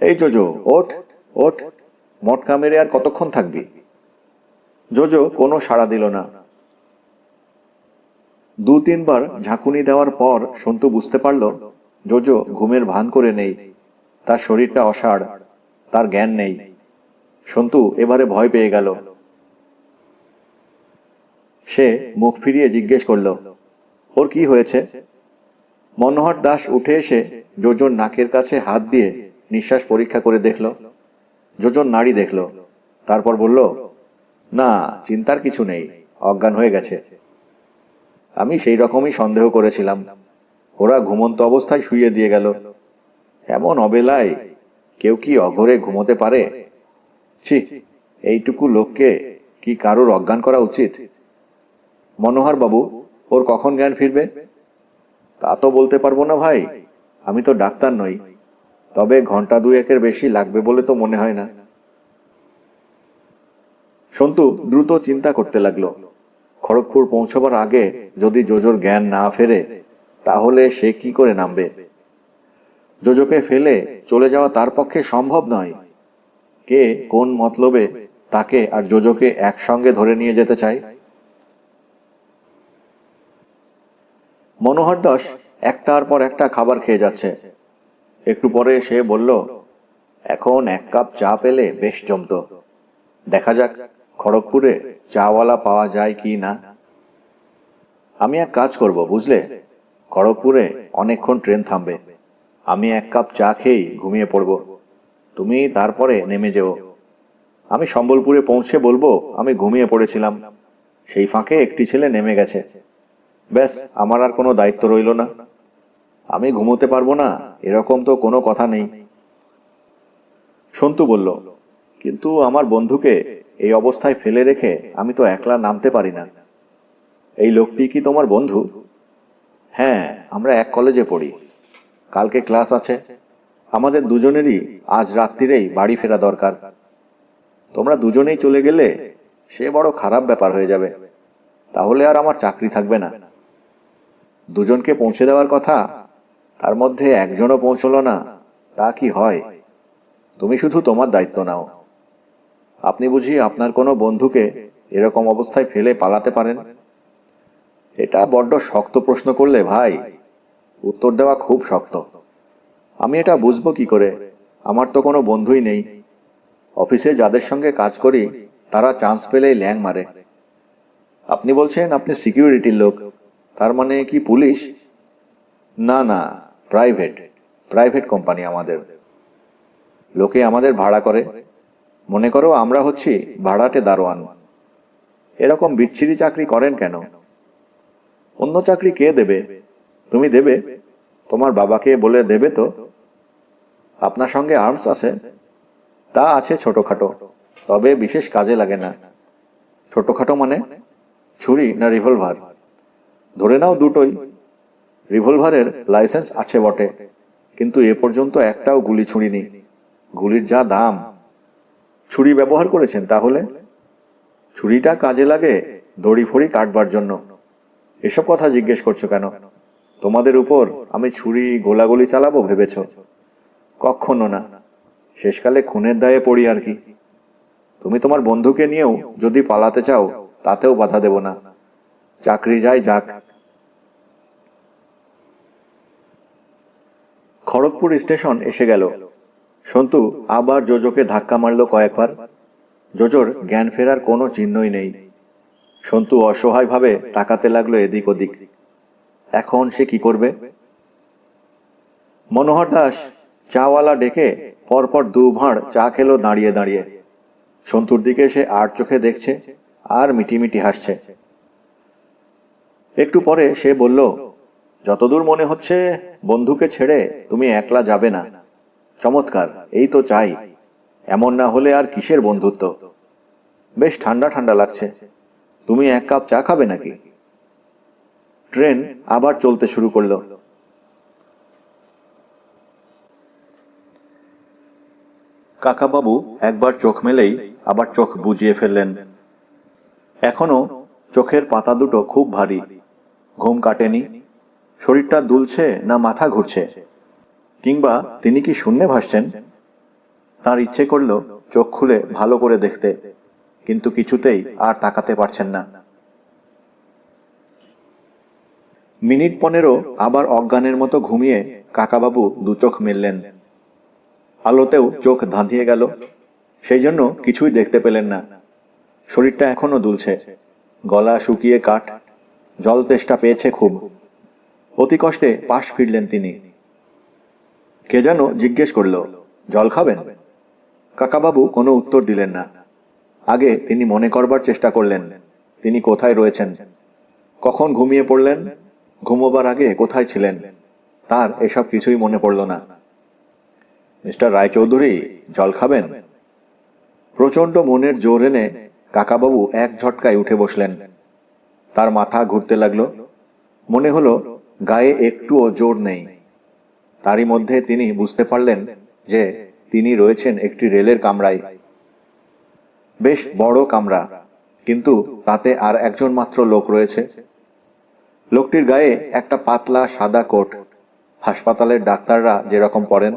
এই জোজো, ওঠ ওঠ, মটকা মেরে আর কতক্ষণ থাকবি? জোজো কোনো সাড়া দিল না। 2-3 বার ঝাঁকুনি দেওয়ার পর সন্তু বুঝতে পারল জোজো ঘুমের ভান করে নেই, তার শরীরটা অসাড়, তার জ্ঞান নেই। সন্তু এবারে ভয় পেয়ে গেল। সে মুখ ফিরিয়ে জিজ্ঞেস করল, ওর কি হয়েছে? মনোহর দাস উঠে এসে জোজোর নাকের কাছে হাত দিয়ে নিঃশ্বাস পরীক্ষা করে দেখল, জোজোর নাড়ি দেখল, তারপর বলল, না, চিন্তার কিছু নেই, অজ্ঞান হয়ে গেছে। আমি সেই রকমই সন্দেহ করেছিলাম। ওরা ঘুমন্ত অবস্থায় শুইয়ে দিয়ে গেল। এমন অবেলায় কেউ কি অঘরে ঘুমোতে পারে? ছি, এইটুকু লোককে কি কারোর অজ্ঞান করা উচিত? মনোহর বাবু, ওর কখন জ্ঞান ফিরবে? তা তো বলতে পারবো না ভাই, আমি তো ডাক্তার নই। তবে ঘন্টা 2-1 বেশি লাগবে বলে তো মনে হয় না। সন্তু দ্রুত চিন্তা করতে লাগলো, খড়গপুর পৌঁছবার আগে যদি জোজোর জ্ঞান না ফেরে তাহলে সে কি করে নামবে? জোজোকে ফেলে চলে যাওয়া তার পক্ষে সম্ভব নয়। কে কোন মতলবে তাকে আর জোজোকে একসঙ্গে ধরে নিয়ে যেতে চায়? মনোহর দাস একটার পর একটা খাবার খেয়ে যাচ্ছে। একটু পরে সে বলল, এখন 1 কাপ চা পেলে বেশ জমতো। দেখা যাক খড়গপুরে চাওয়ালা পাওয়া যায় কি না। আমি এক কাজ করব, বুঝলে, খড়গপুরে অনেকক্ষণ ট্রেন থামবে। আমি 1 কাপ চা খেয়েই ঘুমিয়ে পড়ব। তুমি তারপরে নেমে যেও। আমি সম্বলপুরে পৌঁছে বলবো আমি ঘুমিয়ে পড়েছিলাম, সেই ফাঁকে একটি ছেলে নেমে গেছে। ব্যাস, আমার আর কোনো দায়িত্ব রইল না। আমি ঘুমোতে পারবো না এরকম তো কোনো কথা নেই। সন্তু বলল, কিন্তু আমার বন্ধুকে এই অবস্থায় ফেলে রেখে আমি তো একলা নামতে পারি না। এই লোকটি কি তোমার বন্ধু? হ্যাঁ, আমরা এক কলেজে পড়ি। কালকে ক্লাস আছে। আমাদের দুজনেরই আজ রাত্রিরেই বাড়ি ফেরা দরকার। তোমরা দুজনেই চলে গেলে সে বড় খারাপ ব্যাপার হয়ে যাবে। তাহলে আর আমার চাকরি থাকবে না। দুজনকে পৌঁছে দেওয়ার কথা, তার মধ্যে একজনও পৌঁছলো না, তা কি হয়? তুমি শুধু তোমার দায়িত্ব নাও। আপনি বুঝি আপনার কোনো বন্ধুকে এরকম অবস্থায় ফেলে পালাতে পারেন? এটা বড্ড শক্ত প্রশ্ন করলে ভাই, উত্তর দেওয়া খুব শক্ত। আমি এটা বুঝবো কি করে? আমার তো কোনো বন্ধুই নেই। অফিসে যাদের সঙ্গে কাজ করি তারা চান্স পেলেই ল্যাং মারে। আপনি বলছেন আপনি সিকিউরিটির লোক, তার মানে কি পুলিশ? না না, প্রাইভেট প্রাইভেট কোম্পানি আমাদের। লোকে আমাদের ভাড়া করে। মনে করো আমরা হচ্ছি ভাড়াটে দারোয়ান। এরকম বিচ্ছিরি চাকরি করেন কেন? অন্য চাকরি কে দেবে? তুমি দেবে? তোমার বাবাকে বলে দেবে তো? আপনার সঙ্গে আর্মস আছে? তা আছে ছোটখাটো, তবে বিশেষ কাজে লাগে না। ছোটখাটো মানে? ছুরি না রিভলভার? ধরে নাও দুটোই। রিভলভারের লাইসেন্স আছে বটে, কিন্তু এ পর্যন্ত একটাও গুলি ছুঁড়িনি। গুলির যা দাম। ছুরি ব্যবহার করেছেন তাহলে? ছুরিটা কাজে লাগে দড়ি ফড়ি কাটবার জন্য। এসব কথা জিজ্ঞেস করছো কেন? তোমাদের উপর আমি ছুরি গোলাগুলি চালাবো ভেবেছ? কখনো না। শেষকালে খুনের দায়ে পড়ি আর কি। তুমি তোমার বন্ধুকে নিয়েও যদি পালাতে চাও তাতেও বাধা দেব না। চাকরি যাই যাক। খড়গপুর স্টেশন এসে গেল। সন্তু আবার জোজোকে ধাক্কা মারল কয়েকবার। জোজোর জ্ঞান ফেরার কোনো চিহ্নই নেই। সন্তু অসহায়ভাবে তাকাতে লাগলো এদিক ওদিক। এখন সে কি করবে? মনোহর দাস চাওয়ালা ডেকে পরপর 2 ভাঁড় চা খেলো দাঁড়িয়ে দাঁড়িয়ে। সন্তুর দিকে সে আর চোখে দেখছে আর মিটিমিটি হাসছে। একটু পরে সে বলল, যতদূর মনে হচ্ছে বন্ধুকে ছেড়ে তুমি একলা যাবে না। চমৎকার, এই তো চাই। এমন না হলে আর কিসের বন্ধুত্ব? বেশ ঠান্ডা ঠান্ডা লাগছে। তুমি এক কাপ চা খাবে নাকি? ট্রেন আবার চলতে শুরু করলো। কাকাবাবু একবার চোখ মেলেই আবার চোখ বুজিয়ে ফেললেন। এখনো চোখের পাতা দুটো খুব ভারী। ঘুম কাটেনি। শরীরটা দুলছে না মাথা ঘুরছে, কিংবা তিনি কি শূন্যে ভাসছেন? তার ইচ্ছে করল চোখ খুলে ভালো করে দেখতে, কিন্তু কিছুতেই আর তাকাতে পারছেন না। মিনিট 15 আবার অজ্ঞানের মতো ঘুমিয়ে কাকাবাবু দু চোখ মেললেন। আলোতেও চোখ ধাঁধিয়ে গেল, সেই জন্য কিছুই দেখতে পেলেন না। শরীরটা এখনো দুলছে, গলা শুকিয়ে কাঠ, জল তেষ্টা পেয়েছে খুব। অতি কষ্টে পাশ ফিরলেন তিনি। কে যেন জিজ্ঞেস করল, জল খাবেন? কাকাবাবু কোনো উত্তর দিলেন না। আগে তিনি মনে করবার চেষ্টা করলেন তিনি কোথায় রয়েছেন, কখন ঘুমিয়ে পড়লেন, ঘুমোবার আগে কোথায় ছিলেন। তার এসব কিছুই মনে পড়ল না। মিস্টার রায়চৌধুরী, জল খাবেন? প্রচন্ড মনের জোর এনে কাকাবাবু এক ঝটকায় উঠে বসলেন। তার মাথা ঘুরতে লাগলো। মনে হলো গায়ে একটুও জোর নেই। তারই মধ্যে তিনি বুঝতে পারলেন যে তিনি রয়েছেন একটি রেলের কামরায়। বেশ বড় কামরা, কিন্তু তাতে আর একজন মাত্র লোক রয়েছে। লোকটির গায়ে একটা পাতলা সাদা কোট, হাসপাতালের ডাক্তাররা যেরকম পরেন।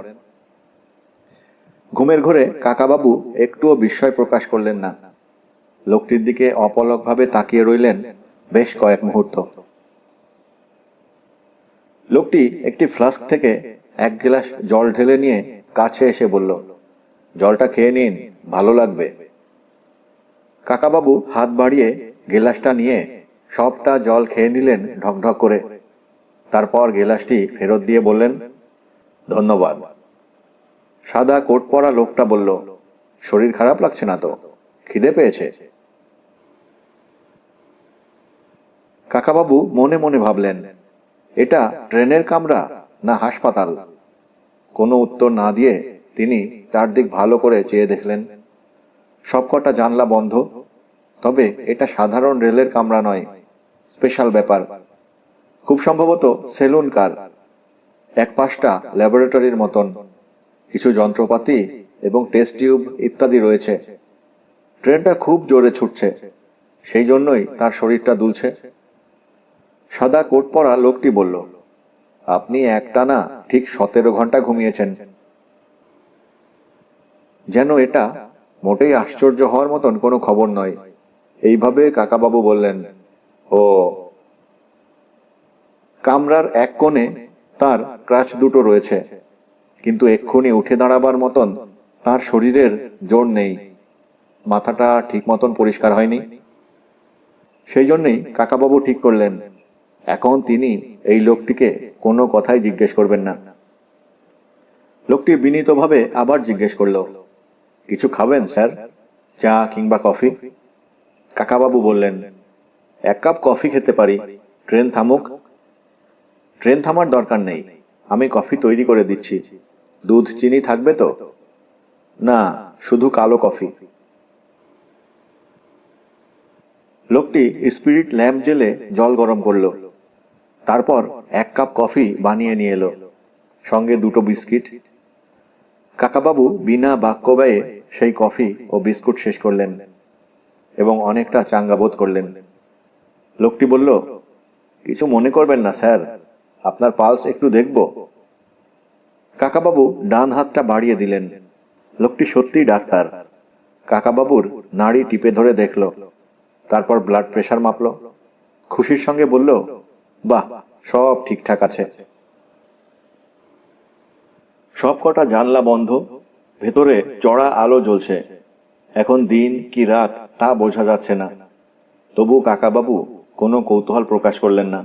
ঘুমের ঘোরে কাকাবাবু একটুও বিস্ময় প্রকাশ করলেন না। লোকটির দিকে অপলকভাবে তাকিয়ে রইলেন বেশ কয়েক মুহূর্ত। লোকটি একটি ফ্লাস্ক থেকে এক গ্লাস জল ঢেলে নিয়ে কাছে এসে বলল, জলটা খেয়ে নিন, ভালো লাগবে। কাকাবাবু হাত বাড়িয়ে গেলাসটা নিয়ে সবটা জল খেয়ে নিলেন ঢকঢক করে। তারপর গেলাসটি ফেরত দিয়ে বললেন, ধন্যবাদ। সাদা কোট পরা লোকটা বলল, শরীর খারাপ লাগছে না তো? খিদে পেয়েছে? কাকাবাবু মনে মনে ভাবলেন, এটা ট্রেনের কামরা না হাসপাতাল? কোনো উত্তর না দিয়ে তিনি চারদিক ভালো করে চেয়ে দেখলেন। সবকটা জানলা বন্ধ। তবে এটা সাধারণ রেলের কামরা নয়, স্পেশাল ব্যাপার। খুব সম্ভবত সেলুন কার। এক পাশটা ল্যাবরেটরির মতন, কিছু যন্ত্রপাতি এবং টেস্ট টিউব ইত্যাদি রয়েছে। ট্রেনটা খুব জোরে ছুটছে, সেই জন্যই তার শরীরটা দুলছে। সাদা কোট পরা লোকটি বলল, আপনি একটানা ঠিক 17 ঘন্টা ঘুমিয়েছেন। যেন এটা মোটেই আশ্চর্য হওয়ার মতন কোনো খবর নয়। এইভাবে কাকাবাবু বললেন, ও। কামরার এক কোণে তার ক্রাচ দুটো রয়েছে, কিন্তু এক্ষুনি উঠে দাঁড়াবার মতন তার শরীরের জোর নেই। মাথাটা ঠিক মতন পরিষ্কার হয়নি। সেই জন্যই কাকাবাবু ঠিক করলেন এখন তিনি এই লোকটিকে কোনো কথাই জিজ্ঞেস করবেন না। লোকটি বিনীতভাবে আবার জিজ্ঞেস করল, কিছু খাবেন স্যার? চা কিংবা কফি? কাকাবাবু বললেন, এক কাপ কফি খেতে পারি, ট্রেন থামুক। ট্রেন থামার দরকার নেই, আমি কফি তৈরি করে দিচ্ছি। দুধ চিনি থাকবে তো? না, শুধু কালো কফি। লোকটি স্পিরিট ল্যাম্প জেলে জল গরম করলো। তারপর এক কাপ কফি বানিয়ে নিয়ে এলো, সঙ্গে দুটো বিস্কিট। কাকাবাবু বিনা বাক্য ব্যয়ে সেই কফি ও বিস্কুট শেষ করলেন এবং অনেকটা চাঙ্গা বোধ করলেন। লোকটি বলল, কিছু মনে করবেন না স্যার, আপনার পালস একটু দেখব? কাকাবাবু ডান হাতটা বাড়িয়ে দিলেন। লোকটি সত্যিই ডাক্তার। কাকাবাবুর নাড়ি টিপে ধরে দেখল, তারপর ব্লাড প্রেশার মাপল। খুশির সঙ্গে বলল, বাহ, সব ঠিকঠাক আছে। সব কটা জানলা বন্ধ, ভেতরে চড়া আলো জ্বলছে। এখন দিন কি রাত তা বোঝা যাচ্ছে না। তবু কাকাবাবু কোনো কৌতূহল প্রকাশ করলেন না।